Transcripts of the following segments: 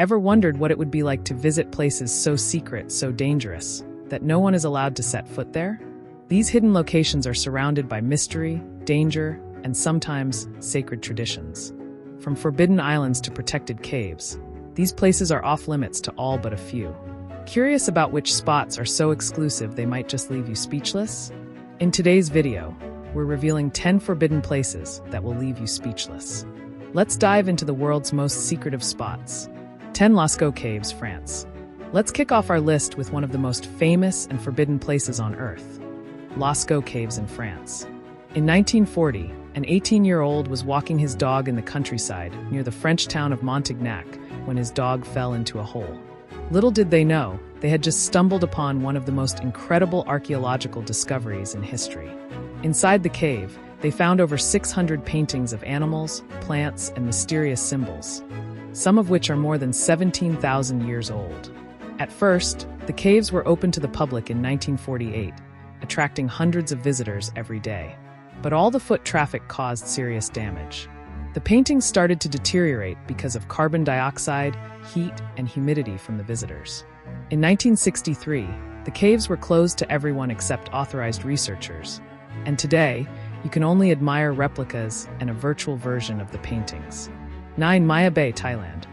Ever wondered what it would be like to visit places so secret, so dangerous, that no one is allowed to set foot there? These hidden locations are surrounded by mystery, danger, and sometimes sacred traditions. From forbidden islands to protected caves, these places are off-limits to all but a few. Curious about which spots are so exclusive they might just leave you speechless? In today's video, we're revealing 10 forbidden places that will leave you speechless. Let's dive into the world's most secretive spots. 10 Lascaux Caves, France. Let's kick off our list with one of the most famous and forbidden places on Earth, Lascaux Caves in France. In 1940, an 18-year-old was walking his dog in the countryside near the French town of Montignac when his dog fell into a hole. Little did they know, they had just stumbled upon one of the most incredible archaeological discoveries in history. Inside the cave, they found over 600 paintings of animals, plants, and mysterious symbols, some of which are more than 17,000 years old. At first, the caves were open to the public in 1948, attracting hundreds of visitors every day. But all the foot traffic caused serious damage. The paintings started to deteriorate because of carbon dioxide, heat, and humidity from the visitors. In 1963, the caves were closed to everyone except authorized researchers, and today, you can only admire replicas and a virtual version of the paintings. 9. Maya Bay, Thailand.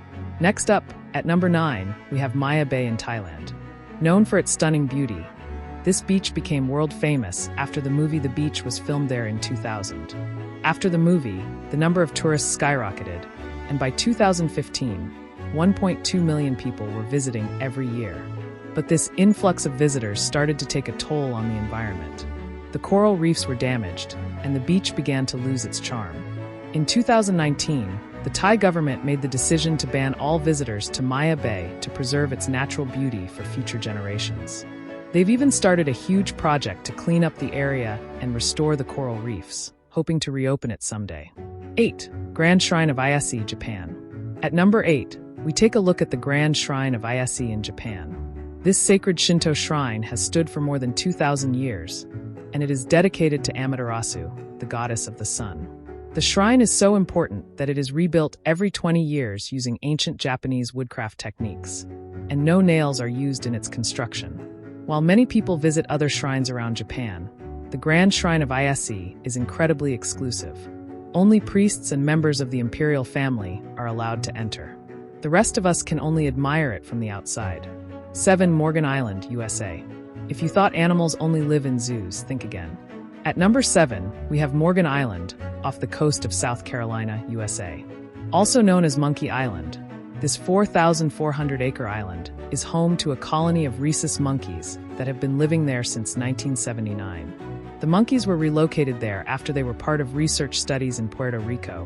Next up, at number 9, we have Maya Bay in Thailand. Known for its stunning beauty, this beach became world famous after the movie The Beach was filmed there in 2000. After the movie, the number of tourists skyrocketed, and by 2015, 1.2 million people were visiting every year. But this influx of visitors started to take a toll on the environment. The coral reefs were damaged, and the beach began to lose its charm. In 2019, the Thai government made the decision to ban all visitors to Maya Bay to preserve its natural beauty for future generations. They've even started a huge project to clean up the area and restore the coral reefs, hoping to reopen it someday. 8. Grand Shrine of Ise, Japan. At number 8, we take a look at the Grand Shrine of Ise in Japan. This sacred Shinto shrine has stood for more than 2,000 years, and it is dedicated to Amaterasu, the goddess of the sun. The shrine is so important that it is rebuilt every 20 years using ancient Japanese woodcraft techniques, and no nails are used in its construction. While many people visit other shrines around Japan, the Grand Shrine of Ise is incredibly exclusive. Only priests and members of the imperial family are allowed to enter. The rest of us can only admire it from the outside. 7. Morgan Island, USA. If you thought animals only live in zoos, think again. At number 7, we have Morgan Island, off the coast of South Carolina, USA. Also known as Monkey Island, this 4,400-acre island is home to a colony of rhesus monkeys that have been living there since 1979. The monkeys were relocated there after they were part of research studies in Puerto Rico,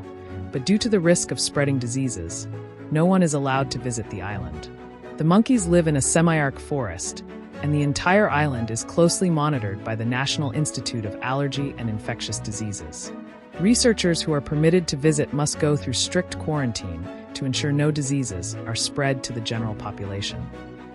but due to the risk of spreading diseases, no one is allowed to visit the island. The monkeys live in a semi-arc forest, and the entire island is closely monitored by the National Institute of Allergy and Infectious Diseases. Researchers who are permitted to visit must go through strict quarantine to ensure no diseases are spread to the general population.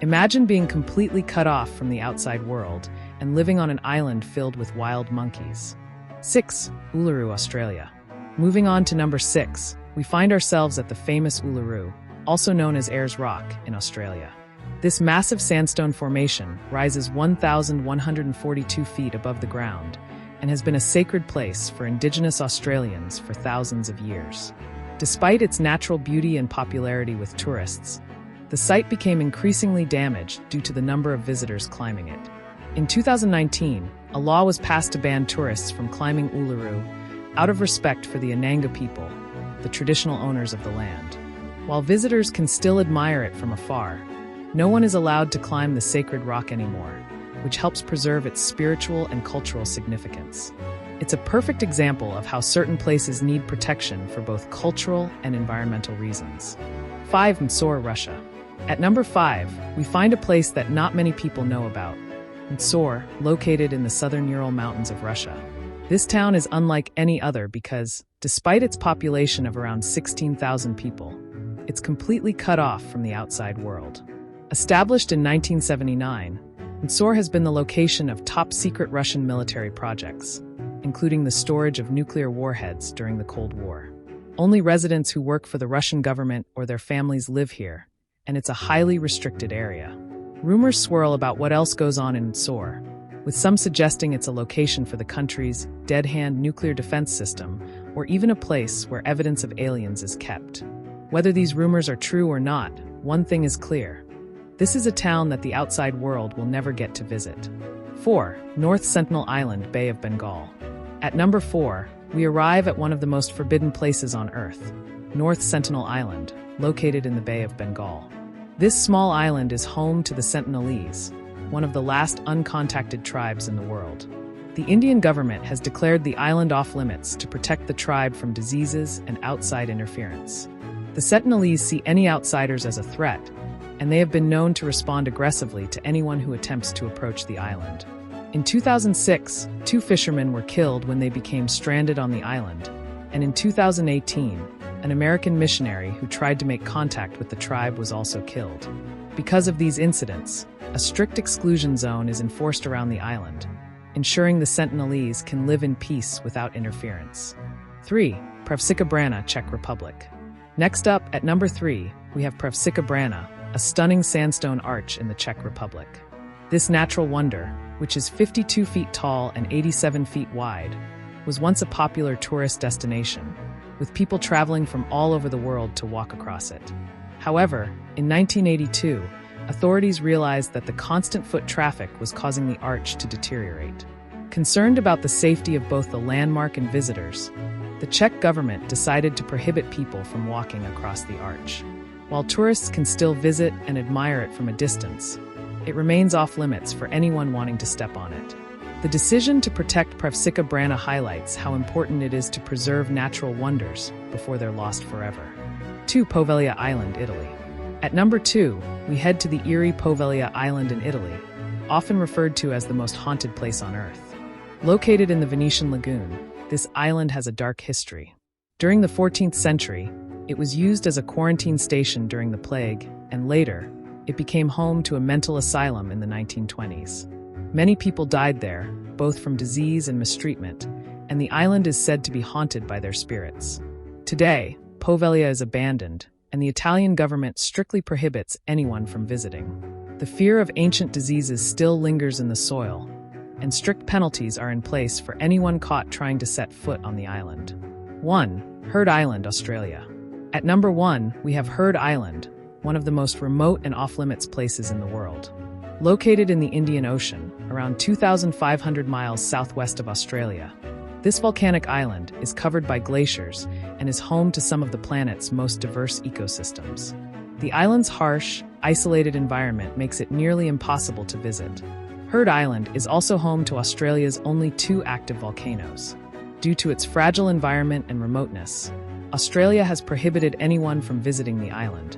Imagine being completely cut off from the outside world and living on an island filled with wild monkeys. 6. Uluru, Australia. Moving on to number 6, we find ourselves at the famous Uluru, also known as Ayers Rock, in Australia. This massive sandstone formation rises 1,142 feet above the ground and has been a sacred place for Indigenous Australians for thousands of years. Despite its natural beauty and popularity with tourists, the site became increasingly damaged due to the number of visitors climbing it. In 2019, a law was passed to ban tourists from climbing Uluru out of respect for the Ananga people, the traditional owners of the land. While visitors can still admire it from afar, no one is allowed to climb the sacred rock anymore, which helps preserve its spiritual and cultural significance. It's a perfect example of how certain places need protection for both cultural and environmental reasons. 5. Mysore, Russia. At number 5, we find a place that not many people know about. Mysore, located in the southern Ural Mountains of Russia. This town is unlike any other because, despite its population of around 16,000 people, it's completely cut off from the outside world. Established in 1979, Mysore has been the location of top-secret Russian military projects, including the storage of nuclear warheads during the Cold War. Only residents who work for the Russian government or their families live here, and it's a highly restricted area. Rumors swirl about what else goes on in Tsor, with some suggesting it's a location for the country's dead-hand nuclear defense system, or even a place where evidence of aliens is kept. Whether these rumors are true or not, one thing is clear. This is a town that the outside world will never get to visit. 4. North Sentinel Island, Bay of Bengal. At number 4, we arrive at one of the most forbidden places on Earth, North Sentinel Island, located in the Bay of Bengal. This small island is home to the Sentinelese, one of the last uncontacted tribes in the world. The Indian government has declared the island off-limits to protect the tribe from diseases and outside interference. The Sentinelese see any outsiders as a threat, and they have been known to respond aggressively to anyone who attempts to approach the island. In 2006, 2 fishermen were killed when they became stranded on the island, and in 2018, an American missionary who tried to make contact with the tribe was also killed. Because of these incidents, a strict exclusion zone is enforced around the island, ensuring the Sentinelese can live in peace without interference. 3. Pravsika Brana, Czech Republic. Next up, at number 3, we have Pravsika Brana, a stunning sandstone arch in the Czech Republic. This natural wonder, which is 52 feet tall and 87 feet wide, was once a popular tourist destination, with people traveling from all over the world to walk across it. However, in 1982, authorities realized that the constant foot traffic was causing the arch to deteriorate. Concerned about the safety of both the landmark and visitors, the Czech government decided to prohibit people from walking across the arch. While tourists can still visit and admire it from a distance, it remains off-limits for anyone wanting to step on it. The decision to protect Pravsika Brana highlights how important it is to preserve natural wonders before they're lost forever. 2. Poveglia Island, Italy. At number 2, we head to the eerie Poveglia Island in Italy, often referred to as the most haunted place on Earth. Located in the Venetian lagoon, this island has a dark history. During the 14th century, it was used as a quarantine station during the plague, and later, it became home to a mental asylum in the 1920s. Many people died there, both from disease and mistreatment, and the island is said to be haunted by their spirits. Today, Poveglia is abandoned, and the Italian government strictly prohibits anyone from visiting. The fear of ancient diseases still lingers in the soil, and strict penalties are in place for anyone caught trying to set foot on the island. 1. Heard Island, Australia. At number 1, we have Heard Island, one of the most remote and off-limits places in the world. Located in the Indian Ocean, around 2,500 miles southwest of Australia, this volcanic island is covered by glaciers and is home to some of the planet's most diverse ecosystems. The island's harsh, isolated environment makes it nearly impossible to visit. Heard Island is also home to Australia's only 2 active volcanoes. Due to its fragile environment and remoteness, Australia has prohibited anyone from visiting the island,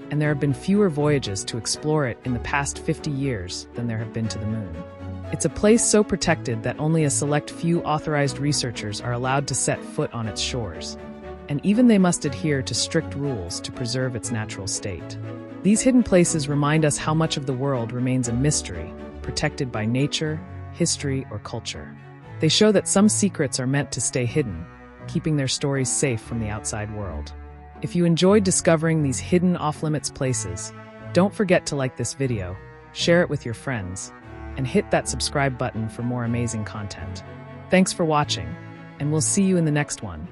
and there have been fewer voyages to explore it in the past 50 years than there have been to the moon. It's a place so protected that only a select few authorized researchers are allowed to set foot on its shores, and even they must adhere to strict rules to preserve its natural state. These hidden places remind us how much of the world remains a mystery, protected by nature, history, or culture. They show that some secrets are meant to stay hidden, keeping their stories safe from the outside world. If you enjoyed discovering these hidden off-limits places, don't forget to like this video, share it with your friends, and hit that subscribe button for more amazing content. Thanks for watching, and we'll see you in the next one.